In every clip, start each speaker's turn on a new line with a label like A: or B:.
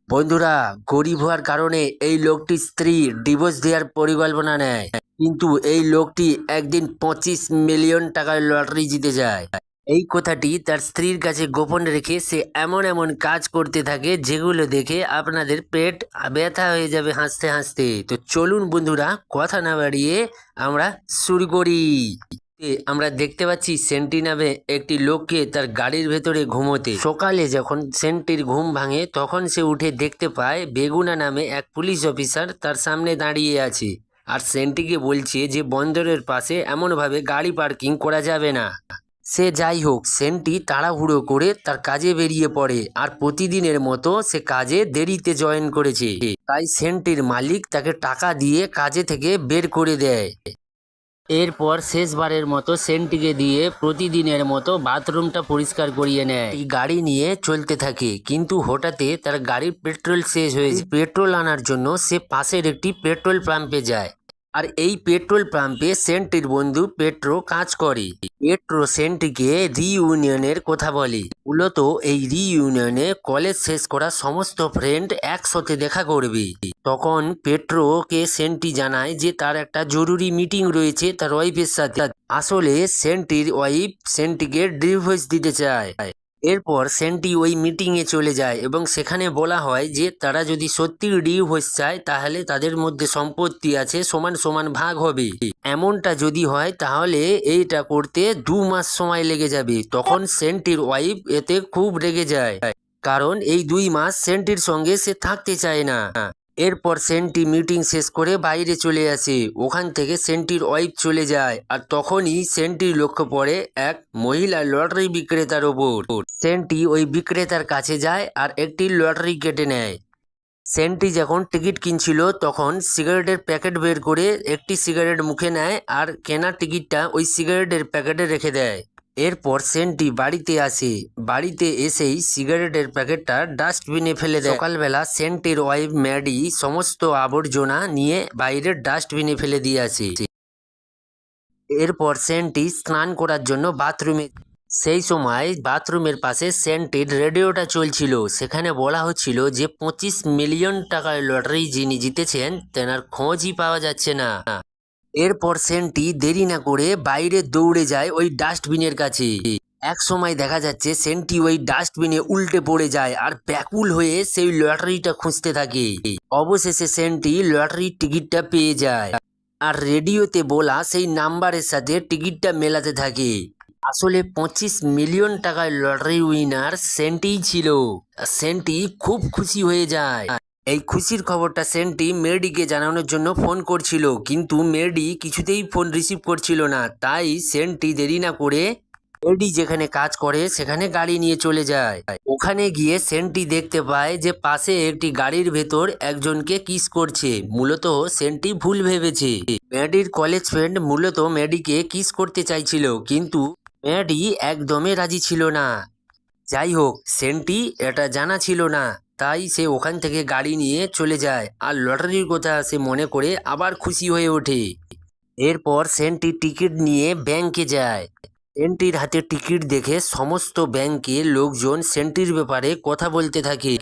A: বন্ধুরা, গরিব হওয়ার কারণে এই লোকটির স্ত্রী ডিভোর্স দেওয়ার পরিকল্পনা নেয়, কিন্তু এই লোকটি একদিন 25 মিলিয়ন টাকার লটারি জিতে যায়। এই কথাটি তার স্ত্রীর কাছে গোপন রেখে সে এমন এমন কাজ করতে থাকে যেগুলো দেখে আপনাদের পেট ব্যথা হয়ে যাবে হাসতে হাসতে। তো চলুন বন্ধুরা, কথা না বাড়িয়ে আমরা শুরু করি। আমরা দেখতে পাচ্ছি সেন্টি নামে একটি লোককে তার গাড়ির ভেতরে ঘুমোতে। সকালে যখন সেন্টির ঘুম ভাঙে তখন সে উঠে দেখতে পায় বেগুনা নামে এক পুলিশ অফিসার তার সামনে দাঁড়িয়ে আছে, আর সেন্টিকে বলছে যে বন্দরের পাশে এমনভাবে গাড়ি পার্কিং করা যাবে না। সে যাই হোক, সেন্টি তাড়াহুড়ো করে তার কাজে বেরিয়ে পড়ে, আর প্রতিদিনের মতো সে কাজে দেরিতে জয়েন করেছে। তাই সেন্টির মালিক তাকে টাকা দিয়ে কাজে থেকে বের করে দেয়। এরপর শেষবারের মতো সেন্টিকে দিয়ে প্রতিদিনের মতো বাথরুমটা পরিষ্কার করিয়ে নেয়। গাড়ি নিয়ে চলতে থাকে, কিন্তু হঠাৎই তার গাড়ির পেট্রোল শেষ হয়ে যায়। পেট্রোল আনার জন্য সে পাশের একটি পেট্রোল পাম্পে যায়, আর এই পেট্রোল পাম্পে সেন্টির বন্ধু পেট্রো কাজ করে। পেট্রো সেন্টিকে রিইউনিয়নের কথা বলে। মূলত এই রিইউনিয়নে কলেজ শেষ করা সমস্ত ফ্রেন্ড একসাথে দেখা করবে। তখন পেট্রোকে সেন্টি জানায় যে তার একটা জরুরি মিটিং রয়েছে তার ওয়াইফের সাথে। আসলে সেন্টির ওয়াইফ সেন্টিকে ডিভোর্স দিতে চায়। এরপর সেন্টি ওই মিটিংয়ে চলে যায় এবং সেখানে বলা হয় যে তারা যদি সত্যি ডিভোর্স চায় তাহলে তাদের মধ্যে সম্পত্তি আছে, সমান সমান ভাগ হবে। এমনটা যদি হয় তাহলে এইটা করতে 2 মাস সময় লেগে যাবে। তখন সেন্টির ওয়াইফ এতে খুব রেগে যায়, কারণ এই 2 মাস সেন্টির সঙ্গে সে থাকতে চায় না। এরপর সেন্টি মিটিং শেষ করে বাইরে চলে আসে। ওখান থেকে সেন্টির ওয়াইফ চলে যায়, আর তখনই সেন্টির লক্ষ্য পড়ে এক মহিলা লটারি বিক্রেতার ওপর। সেন্টি ওই বিক্রেতার কাছে যায় আর একটি লটারি কেটে নেয়। সেন্টি যখন টিকিট কিনছিল তখন সিগারেটের প্যাকেট বের করে একটি সিগারেট মুখে নেয় আর কেনা টিকিটটা ওই সিগারেটের প্যাকেটে রেখে দেয়। এরপর সেন্টি বাড়িতে আসে। বাড়িতে এসেই সিগারেটের প্যাকেটটা ডাস্টবিনে ফেলে দেয়। সকালবেলা সেন্টির ওয়াইফ ম্যাডি সমস্ত আবর্জনা নিয়ে বাইরের ডাস্টবিনে ফেলে দিয়ে আসে। এরপর সেন্টি স্নান করার জন্য বাথরুমে। সেই সময় বাথরুমের পাশে সেন্টির রেডিওটা চলছিল। সেখানে বলা হচ্ছিল যে 25 মিলিয়ন টাকার লটারি যিনি জিতেছেন তেনার খোঁজই পাওয়া যাচ্ছে না। এরপর সেন্টি দেরি না করে বাইরে দৌড়ে যায় ওই ডাস্টবিনের কাছে। এক সময় দেখা যাচ্ছে সেন্টি ওই ডাস্টবিনে উল্টে পড়ে যায় আর ব্যাকুল হয়ে সেই লটারিটা খুঁজতে থাকে। অবশেষে সেন্টি লটারির টিকিটটা পেয়ে যায়, আর রেডিওতে বলা সেই নাম্বারের সাথে টিকিটটা মেলাতে থাকে। আসলে 25 মিলিয়ন টাকার লটারি উইনার সেন্টিই ছিল। সেন্টি খুব খুশি হয়ে যায়। এই খুশির খবরটা সেন্টি মেডিকে জানানোর জন্য ফোন করছিল, কিন্তু মেডি কিছুতেই ফোন রিসিভ করছিল না। তাই সেন্টি দেরি না করে মেডি যেখানে কাজ করে সেখানে গাড়ি নিয়ে চলে যায়। ওখানে গিয়ে সেন্টি দেখতে পায় যে পাশে একটি গাড়ির ভেতর একজনকে কিস করছে। মূলত সেন্টি ভুল ভেবেছে। মেডির কলেজ ফ্রেন্ড মূলত মেডিকে কিস করতে চাইছিল, কিন্তু মেডি একদমই রাজি ছিল না। যাই হোক, সেন্টি এটা জানা ছিল না, তাই সে ওখান থেকে গাড়ি নিয়ে চলে যায় আর লটারির কথা সে মনে করে আবার খুশি হয়ে ওঠে। এরপর সেন্টি টিকিট নিয়ে ব্যাংকে যায়। সেন্টির হাতে টিকিট দেখে সমস্ত ব্যাংকের লোকজন সেন্টির ব্যাপারে কথা বলতে থাকে।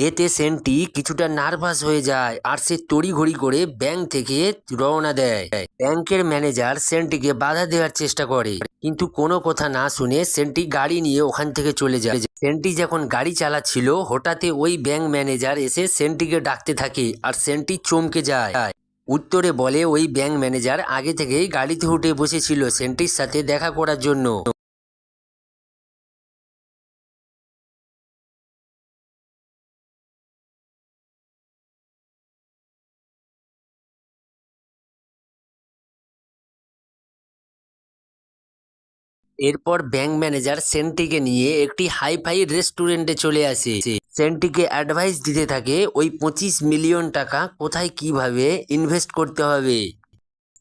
A: এতে সেন্টি কিছুটা নার্ভাস হয়ে যায় আর সে তড়িঘড়ি করে ব্যাংক থেকে রওনা দেয়। ব্যাংকের ম্যানেজার সেন্টিকে বাধা দেওয়ার চেষ্টা করে, কিন্তু কোনো কথা না শুনে সেন্টি গাড়ি নিয়ে ওখান থেকে চলে যায়। সেন্টি যখন গাড়ি চালাচ্ছিল হঠাৎই ওই ব্যাংক ম্যানেজার এসে সেন্টিকে ডাকতে থাকে, আর সেন্টি চমকে যায়। উত্তরে বলে ওই ব্যাংক ম্যানেজার আগে থেকেই গাড়িতে উঠে বসেছিল সেন্টির সাথে দেখা করার জন্য। এরপর ব্যাংক ম্যানেজার সেন্টিকে নিয়ে একটি হাইফাই রেস্টুরেন্টে চলে আসে। সেন্টিকে অ্যাডভাইস দিতে থাকে ওই 25 মিলিয়ন টাকা কোথায় কিভাবে ইনভেস্ট করতে হবে।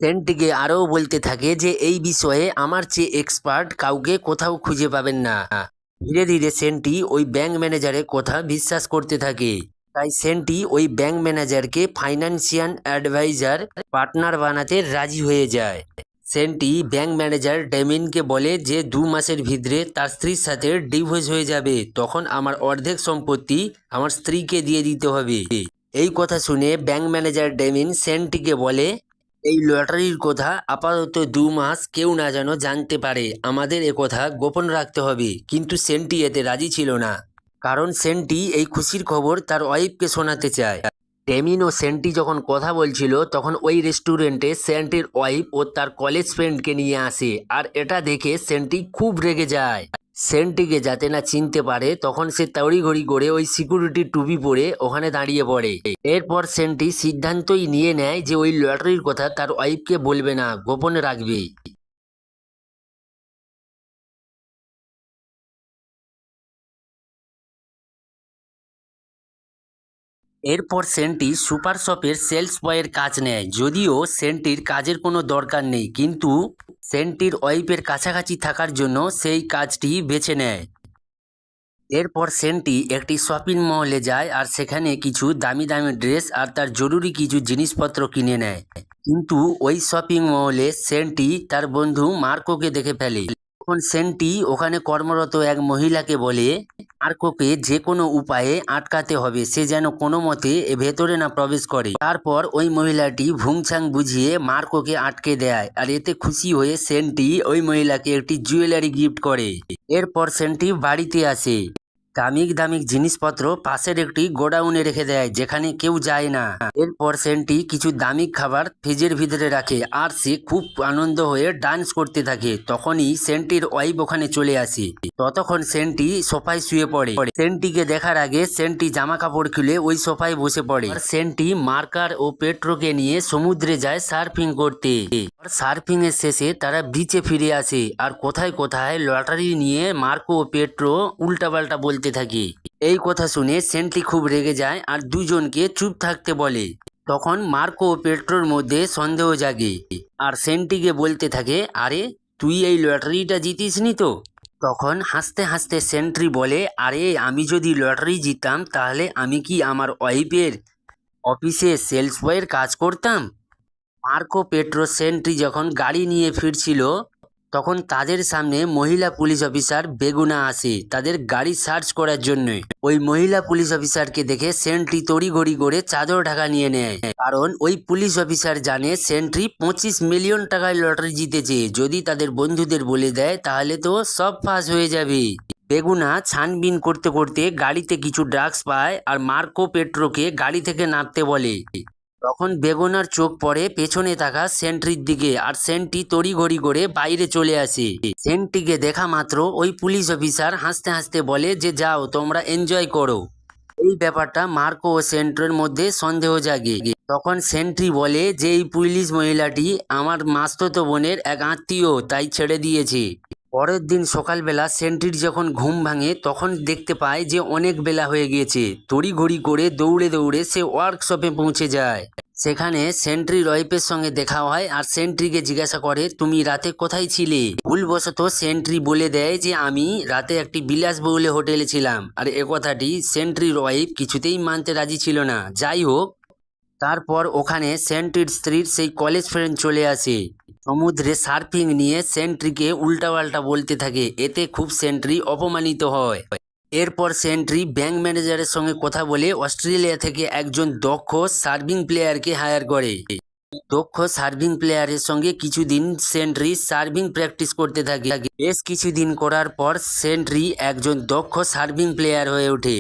A: সেন্টিকে আরও বলতে থাকে যে এই বিষয়ে আমার চেয়ে এক্সপার্ট কাউকে কোথাও খুঁজে পাবেন না। ধীরে ধীরে সেন্টি ওই ব্যাংক ম্যানেজারের কথা বিশ্বাস করতে থাকে। তাই সেন্টি ওই ব্যাংক ম্যানেজারকে ফাইন্যান্সিয়াল অ্যাডভাইজার পার্টনার বানাতে রাজি হয়ে যায়। সেন্টি ব্যাংক ম্যানেজার ডেমিনকে বলে যে 2 মাসের ভিতরে তার স্ত্রীর সাথে ডিভোর্স হয়ে যাবে, তখন আমার অর্ধেক সম্পত্তি আমার স্ত্রীকে দিয়ে দিতে হবে। এই কথা শুনে ব্যাংক ম্যানেজার ডেমিন সেন্টিকে বলে, এই লটারির কথা আপাতত 2 মাস কেউ না যেন জানতে পারে, আমাদের কথা গোপন রাখতে হবে। কিন্তু সেন্টি এতে রাজি ছিল না, কারণ সেন্টি এই খুশির খবর তার ওয়াইফকে শোনাতে চায়। ডেমিন ও সেন্টি যখন কথা বলছিল তখন ওই রেস্টুরেন্টে সেন্টির ওয়াইফ ও তার কলেজ ফ্রেন্ডকে নিয়ে আসে, আর এটা দেখে সেন্টি খুব রেগে যায়। সেন্টিকে যাতে না চিনতে পারে তখন সে তড়িঘড়ি করে ওই সিকিউরিটি টুপি পরে ওখানে দাঁড়িয়ে পড়ে। এরপর সেন্টি সিদ্ধান্তই নিয়ে নেয় যে ওই লটারির কথা তার ওয়াইফকে বলবে না, গোপনে রাখবে। এরপর সেন্টি সুপার শপের সেলস বয়ের কাজ নেয়। যদিও সেন্টির কাজের কোনো দরকার নেই, কিন্তু সেন্টির ওয়াইফের কাছাকাছি থাকার জন্য সেই কাজটি বেছে নেয়। এরপর সেন্টি একটি শপিং মলে যায় আর সেখানে কিছু দামি দামি ড্রেস আর তার জরুরি কিছু জিনিসপত্র কিনে নেয়। কিন্তু ওই শপিং মলে সেন্টি তার বন্ধু মার্কোকে দেখে ফেলে। তখন সেন্টি ওখানে কর্মরত এক মহিলাকে বলে মার্কোকে যে কোনো উপায়ে আটকাতে হবে, সে যেন কোনো মতে ভেতরে না প্রবেশ করে। তারপর ওই মহিলাটি ভুংছাং বুঝিয়ে মার্কোকে আটকে দেয়, আর এতে খুশি হয়ে সেন্টি ওই মহিলাকে একটি জুয়েলারি গিফট করে। এরপর সেন্টি বাড়িতে আসে। দামিক দামিক জিনিসপত্র পাশের একটি গোডাউনে রেখে দেয়, যেখানে কেউ যায় না। এরপর সেন্টি কিছু দামিক খাবার ফ্রিজের ভিতরে রাখে আর সে খুব আনন্দ হয়ে ডান্স করতে থাকে। তখনই সেন্টির ওয়াইফ ওখানে চলে আসে। ততক্ষণ সেন্টি সোফায় শুয়ে পড়ে। সেন্টিকে দেখার আগে সেন্টি জামা কাপড় খুলে ওই সোফায় বসে পড়ে। আর সেন্টি মার্কার ও পেট্রোকে নিয়ে সমুদ্রে যায় সার্ফিং করতে। সার্ফিং এর শেষে তারা বিচে ফিরে আসে, আর কোথায় কোথায় লটারি নিয়ে মার্কো ও পেট্রো উল্টাপাল্টা বলতে থাকে। এই কথা শুনে সেন্টি খুব রেগে যায় আর দুজনকে চুপ থাকতে বলে। তখন মার্কো ও পেট্রোর মধ্যে সন্দেহ জাগে, আর সেন্টিকে বলতে থাকে, আরে তুই এই লটারিটা জিতিসনি তো? তখন হাসতে হাসতে সেন্ট্রি বলে, আরে আমি যদি লটারি জিততাম তাহলে আমি কি আমার ওয়াইফের অফিসে সেলস বয়ের কাজ করতাম? মার্কো পেট্রো সেন্ট্রি যখন গাড়ি নিয়ে ফিরছিল তখন তাদের সামনে মহিলা পুলিশ অফিসার বেগুনা আসে তাদের গাড়ি সার্চ করার জন্য। ওই মহিলা পুলিশ অফিসারকে দেখে সেন্ট্রি তড়িঘড়ি করে চাদর ঢাকা নিয়ে নেয়, কারণ ওই পুলিশ অফিসার জানে সেন্ট্রি 25 মিলিয়ন টাকায় লটারি জিতেছে। যদি তাদের বন্ধুদের বলে দেয় তাহলে তো সব ফাঁস হয়ে যাবে। বেগুনা ছানবিন করতে করতে গাড়িতে কিছু ড্রাগস পায় আর মার্কো পেট্রোকে গাড়ি থেকে নামতে বলে। তখন বেগুনার চোখ পড়ে পেছনে থাকা সেন্ট্রির দিকে, আর সেন্ট্রি তড়িঘড়ি করে বাইরে চলে আসে। সেন্ট্রিকে দেখা মাত্র ওই পুলিশ অফিসার হাসতে হাসতে বলে যে যাও তোমরা এনজয় করো। এই ব্যাপারটা মার্কো ও সেন্ট্রির মধ্যে সন্দেহ জাগে। তখন সেন্ট্রি বলে যে এই পুলিশ মহিলাটি আমার মাস্তুতো বোনের এক আত্মীয়, তাই ছেড়ে দিয়েছে। পরের দিন সকালবেলা সেন্ট্রির যখন ঘুম ভাঙে তখন দেখতে পায় যে অনেক বেলা হয়ে গিয়েছে। তড়িঘড়ি করে দৌড়ে দৌড়ে সে ওয়ার্কশপে পৌঁছে যায়। সেখানে সেন্ট্রির ওয়াইফের সঙ্গে দেখা হয় আর সেন্ট্রিকে জিজ্ঞাসা করে, তুমি রাতে কোথায় ছিলে? ভুলবশত সেন্ট্রি বলে দেয় যে আমি রাতে একটি বিলাসবহুল হোটেলে ছিলাম, আর একথাটি সেন্ট্রির ওয়াইফ কিছুতেই মানতে রাজি ছিল না। যাই হোক, তারপর ওখানে সেন্ট্রির স্ত্রীর সেই কলেজ ফ্রেন্ড চলে আসে। সমুদ্রে সার্ফিং নিয়ে সেন্ট্রিকে উল্টাপাল্টা বলতে থাকে, এতে খুব সেন্ট্রি অপমানিত হয়। এরপর সেন্ট্রি ব্যাংক ম্যানেজারের সঙ্গে কথা বলে অস্ট্রেলিয়া থেকে একজন দক্ষ সার্ভিং প্লেয়ারকে হায়ার করে। দক্ষ সার্ভিং প্লেয়ারের সঙ্গে কিছুদিন সেন্ট্রি সার্ভিং প্র্যাকটিস করতে থাকে। বেশ কিছুদিন করার পর সেন্ট্রি একজন দক্ষ সার্ভিং প্লেয়ার হয়ে ওঠে।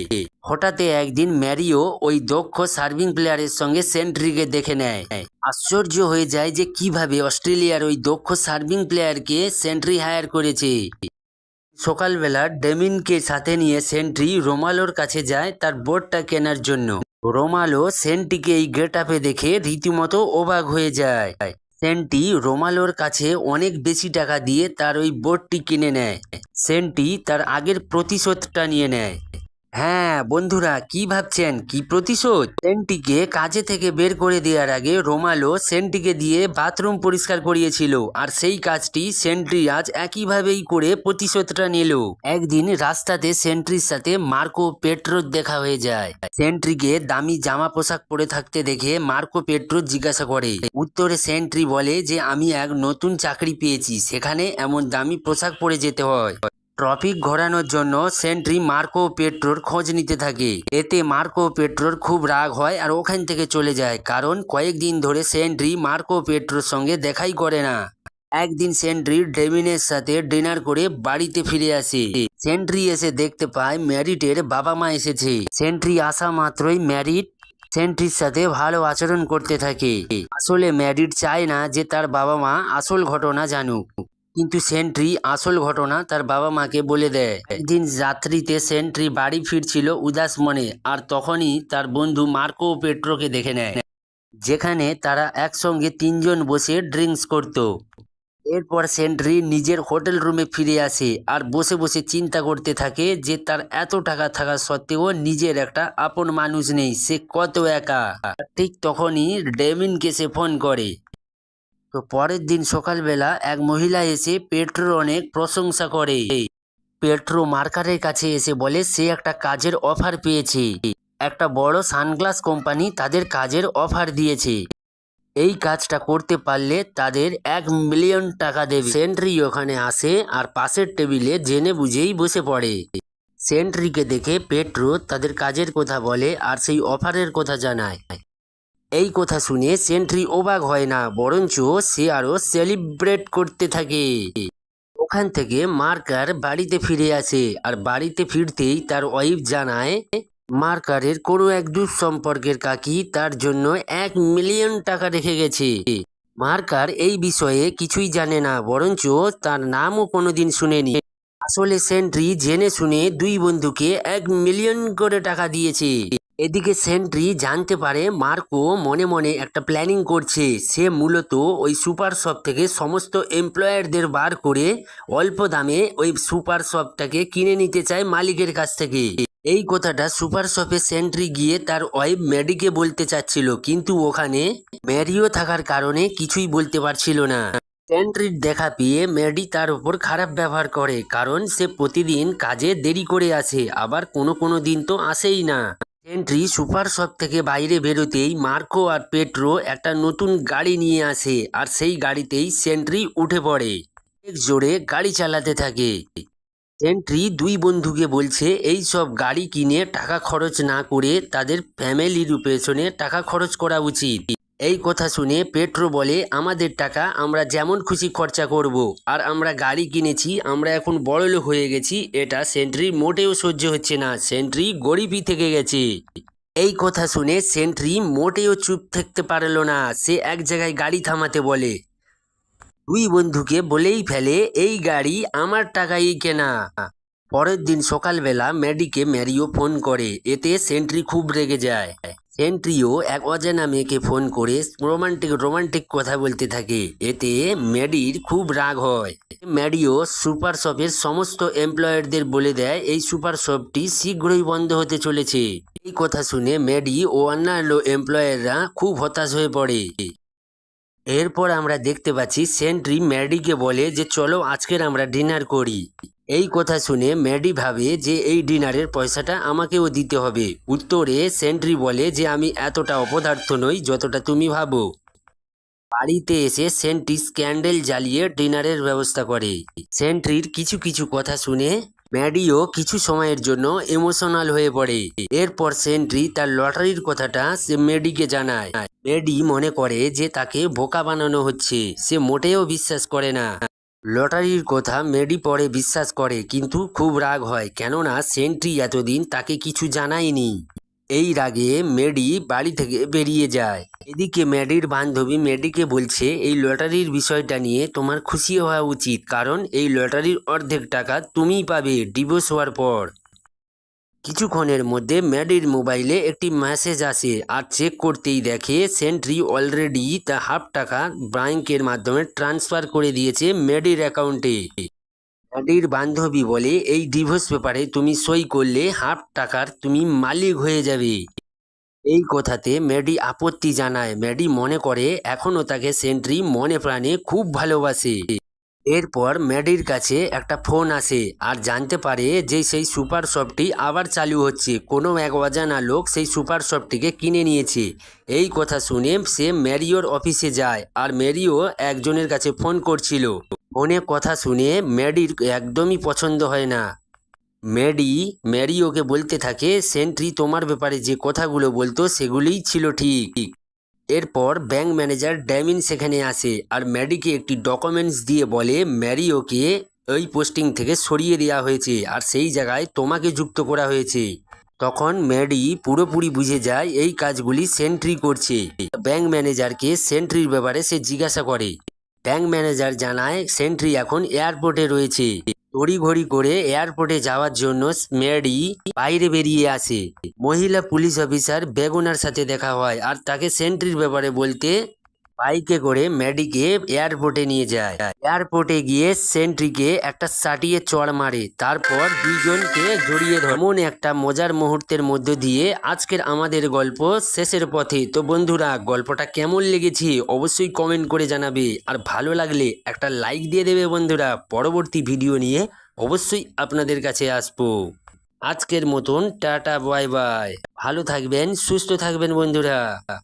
A: হঠাৎ একদিন ম্যারিও ওই দক্ষ সার্ভিং প্লেয়ারের সঙ্গে সেন্ট্রিকে দেখে নেয়। আশ্চর্য হয়ে যায় যে কিভাবে অস্ট্রেলিয়ার ওই দক্ষ সার্ভিং প্লেয়ারকে সেন্ট্রি হায়ার করেছে। সকালবেলা ডেমিনকে সাথে নিয়ে সেন্ট্রি রোমালোর কাছে যায় তার বোটটা কেনার জন্য। রোমালো সেন্টিকে এই গেট আপে দেখে রীতিমতো অবাক হয়ে যায়। সেন্টি রোমালোর কাছে অনেক বেশি টাকা দিয়ে তার ওই বোটটি কিনে নেয়। সেন্টি তার আগের প্রতিশোধটা নিয়ে নেয়। হ্যাঁ বন্ধুরা, কি ভাবছেন? কি প্রতিশোধ? সেন্টিকে কাজে থেকে বের করে দেওয়ার আগে রোমালো সেন্টিকে দিয়ে বাথরুম পরিষ্কার করিয়েছিল, আর সেই কাজটি সেন্ট্রি আজ একইভাবেই করে প্রতিশোধটা নিল। একদিন রাস্তাতে সেন্ট্রির সাথে মার্কো পেট্রোর দেখা হয়ে যায়। সেন্ট্রিকে দামি জামা পোশাক পরে থাকতে দেখে মার্কো পেট্রো জিজ্ঞাসা করে। উত্তরে সেন্ট্রি বলে যে আমি এক নতুন চাকরি পেয়েছি, সেখানে এমন দামি পোশাক পরে যেতে হয়। ট্রফিক ঘোরানোর জন্য সেন্ট্রি মার্কো পেট্রোর খোঁজ নিতে থাকে। এতে মার্কো পেট্রোর খুব রাগ হয় আর ওখান থেকে চলে যায়, কারণ কয়েকদিন ধরে সেন্ট্রি মার্কো পেট্রোর সঙ্গে দেখাই করে না। একদিন সেন্ট্রি ডেমিনের সাথে ডিনার করে বাড়িতে ফিরে আসে। সেন্ট্রি এসে দেখতে পায় ম্যারিটের বাবা মা এসেছে। সেন্ট্রি আসা মাত্রই ম্যারিট সেন্ট্রির সাথে ভালো আচরণ করতে থাকে। আসলে ম্যারিট চায় না যে তার বাবা মা আসল ঘটনা জানুক, কিন্তু সেন্ট্রি আসল ঘটনা তার বাবা মাকে বলে দেয়। একদিন রাত্রিতে সেন্ট্রি বাড়ি ফিরছিল উদাস মনে, আর তখনই তার বন্ধু মার্কো পেট্রোকে দেখে নেয়, যেখানে তারা একসঙ্গে তিনজন বসে ড্রিঙ্কস করত। এরপর সেন্ট্রি নিজের হোটেল রুমে ফিরে আসে আর বসে বসে চিন্তা করতে থাকে যে তার এত টাকা থাকা সত্ত্বেও নিজের একটা আপন মানুষ নেই, সে কত একা। ঠিক তখনই ডেমিনকে সে ফোন করে। তো পরের দিন সকালবেলা এক মহিলা এসে পেট্রোর অনেক প্রশংসা করে। পেট্রো মার্কারের কাছে এসে বলে সে একটা কাজের অফার পেয়েছে। একটা বড় সানগ্লাস কোম্পানি তাদের কাজের অফার দিয়েছে। এই কাজটা করতে পারলে তাদের 1 মিলিয়ন টাকা দেবে। সেন্ট্রি ওখানে আসে আর পাশের টেবিলে জেনে বুঝেই বসে পড়ে। সেন্ট্রিকে দেখে পেট্রো তাদের কাজের কথা বলে আর সেই অফারের কথা জানায়। এই কথা শুনে সেন্ট্রি অবাক হয় না, বরঞ্চ সে আরো সেলিব্রেট করতে থাকে। ওখান থেকে মার্কার বাড়িতে ফিরে আসে, আর বাড়িতে ফিরতেই তার ওয়াইফ জানায় মার্কারের কোনো এক দূর সম্পর্কের কাকি তার জন্য 1 মিলিয়ন টাকা রেখে গেছে। মার্কার এই বিষয়ে কিছুই জানে না, বরঞ্চ তার নামও কোনোদিন শুনেনি। আসলে সেন্ট্রি জেনে শুনে দুই বন্ধুকে 1 মিলিয়ন করে টাকা দিয়েছে। এদিকে সেন্ট্রি জানতে পারে মার্কো মনে মনে একটা প্ল্যানিং করছে। সে মূলত ওই সুপার শপ থেকে সমস্ত এমপ্লয়ারদের বার করে অল্প দামে ওই সুপার শপটাকে কিনে নিতে চায় মালিকের কাছ থেকে। এই কথাটা সুপার শপে সেন্ট্রি গিয়ে তার ওয়াইফ ম্যাডিকে বলতে চাচ্ছিল, কিন্তু ওখানে ম্যারিও থাকার কারণে কিছুই বলতে পারছিল না। সেন্ট্রির দেখা পেয়ে ম্যাডি তার উপর খারাপ ব্যবহার করে, কারণ সে প্রতিদিন কাজে দেরি করে আসে, আবার কোনো কোনো দিন তো আসেই না। সেন্ট্রি সুপার শপ থেকে বাইরে বেরোতেই মার্কো আর পেট্রো একটা নতুন গাড়ি নিয়ে আসে, আর সেই গাড়িতেই সেন্ট্রি উঠে পড়ে। এক জোরে গাড়ি চালাতে থাকে। সেন্ট্রি দুই বন্ধুকে বলছে এই সব গাড়ি কিনে টাকা খরচ না করে তাদের ফ্যামিলির পেছনে টাকা খরচ করা উচিত। এই কথা শুনে পেট্রো বলে আমাদের টাকা আমরা যেমন খুশি খরচা করব, আর আমরা গাড়ি কিনেছি, আমরা এখন বড়লোক হয়ে গেছি, এটা সেন্ট্রির মোটেও সহ্য হচ্ছে না। সেন্ট্রি গরিবই থেকে গেছে। এই কথা শুনে সেন্ট্রি মোটেও চুপ থাকতে পারলো না, সে এক জায়গায় গাড়ি থামাতে বলে। দুই বন্ধুকে বলেই ফেলে এই গাড়ি আমার টাকাই কেনা। পরের দিন সকালবেলা ম্যাডিকে ম্যারিও ফোন করে, এতে সেন্ট্রি খুব রেগে যায়। সেন্ট্রিও এক অজানা মেয়েকে ফোন করে রোমান্টিক রোমান্টিক কথা বলতে থাকে, এতে ম্যাডির খুব রাগ হয়। ম্যাডিও সুপার শপের সমস্ত এমপ্লয়ারদের বলে দেয় এই সুপার শপটি শীঘ্রই বন্ধ হতে চলেছে। এই কথা শুনে ম্যাডি ও অন্যান্য এমপ্লয়াররা খুব হতাশ হয়ে পড়ে। এরপর আমরা দেখতে পাচ্ছি সেন্ট্রি ম্যাডিকে বলে যে চলো আজকের আমরা ডিনার করি। এই কথা শুনে ম্যাডি ভাবে যে এই ডিনারের পয়সাটা আমাকেও দিতে হবে। উত্তরে সেন্ট্রি বলে যে আমি এতটা অপদার্থ নই যতটা তুমি ভাবো। বাড়িতে এসে সেন্ট্রি ক্যান্ডেল জ্বালিয়ে ডিনারের ব্যবস্থা করে। সেন্ট্রির কিছু কিছু কথা শুনে ম্যাডিও কিছু সময়ের জন্য ইমোশনাল হয়ে পড়ে। এরপর সেন্ট্রি তার লটারির কথাটা সে ম্যাডিকে জানায়। ম্যাডি মনে করে যে তাকে বোকা বানানো হচ্ছে, সে মোটেও বিশ্বাস করে না। লটারির কথা ম্যাডি পরে বিশ্বাস করে, কিন্তু খুব রাগ হয়, কেননা সেন্ট্রি এতদিন তাকে কিছু জানায়নি। এই রাগে ম্যাডি বাড়ি থেকে বেরিয়ে যায়। এদিকে ম্যাডির বান্ধবী ম্যাডিকে বলছে এই লটারির বিষয়টা নিয়ে তোমার খুশি হওয়া উচিত, কারণ এই লটারির অর্ধেক টাকা তুমিই পাবে ডিভোর্স হওয়ার পর। কিছুক্ষণের মধ্যে ম্যাডির মোবাইলে একটি মেসেজ আসে, আর চেক করতেই দেখে সেন্ট্রি অলরেডি তার হাফ টাকা ব্যাংকের মাধ্যমে ট্রান্সফার করে দিয়েছে ম্যাডির অ্যাকাউন্টে। ম্যাডির বান্ধবী বলে এই ডিভোর্স পেপারে তুমি সই করলে হাফ টাকার তুমি মালিক হয়ে যাবে। এই কথাতে ম্যাডি আপত্তি জানায়। ম্যাডি মনে করে এখনও তাকে সেন্ট্রি মনে প্রাণে খুব ভালোবাসে। এরপর ম্যাডির কাছে একটা ফোন আসে আর জানতে পারে যে সেই সুপার শপটি আবার চালু হচ্ছে। কোনো এক অজানা লোক সেই সুপার শপটিকে কিনে নিয়েছে। এই কথা শুনে সে ম্যারিওর অফিসে যায় আর ম্যারিও একজনের কাছে ফোন করছিল। ফোনে কথা শুনে ম্যাডির একদমই পছন্দ হয় না। ম্যারিওকে বলতে থাকে সেন্ট্রি তোমার ব্যাপারে যে কথাগুলো বলতো সেগুলিই ছিল ঠিক। এরপর ব্যাংক ম্যানেজার ড্যামিন সেখানে আসে আর ম্যাডিকে একটি ডকুমেন্টস দিয়ে বলে ম্যারিওকে ওই পোস্টিং থেকে সরিয়ে দেওয়া হয়েছে আর সেই জায়গায় তোমাকে যুক্ত করা হয়েছে। তখন ম্যাডি পুরোপুরি বুঝে যায় এই কাজগুলি সেন্ট্রি করছে। ব্যাংক ম্যানেজারকে সেন্ট্রির ব্যাপারে সে জিজ্ঞাসা করে। ব্যাংক ম্যানেজার জানায় সেন্ট্রি এখন এয়ারপোর্টে রয়েছে। তড়িঘড়ি করে এয়ারপোর্টে যাওয়ার জন্য ম্যাডি বাইরে বেরিয়ে আসে। মহিলা পুলিশ অফিসার বেগুনার সাথে দেখা হয় আর তাকে সেন্ট্রির ব্যাপারে বলতে বাইকে করে ম্যাডিকে এয়ারপোর্টে নিয়ে যায়। এয়ারপোর্টে গিয়ে সেন্ট্রিকে একটা সাটিয়ে চড় মারে, তারপর দুইজনকে জড়িয়ে ধরে। এমন একটা মজার মুহূর্তের মধ্য দিয়ে আজকের আমাদের গল্প শেষের পথে। তো বন্ধুরা, গল্পটা কেমন লেগেছে অবশ্যই কমেন্ট করে জানাবে আর ভালো লাগলে একটা লাইক দিয়ে দেবে বন্ধুরা। পরবর্তী ভিডিও নিয়ে অবশ্যই আপনাদের কাছে আসবো। আজকের মতন টাটা বাই বাই। ভালো থাকবেন, সুস্থ থাকবেন বন্ধুরা।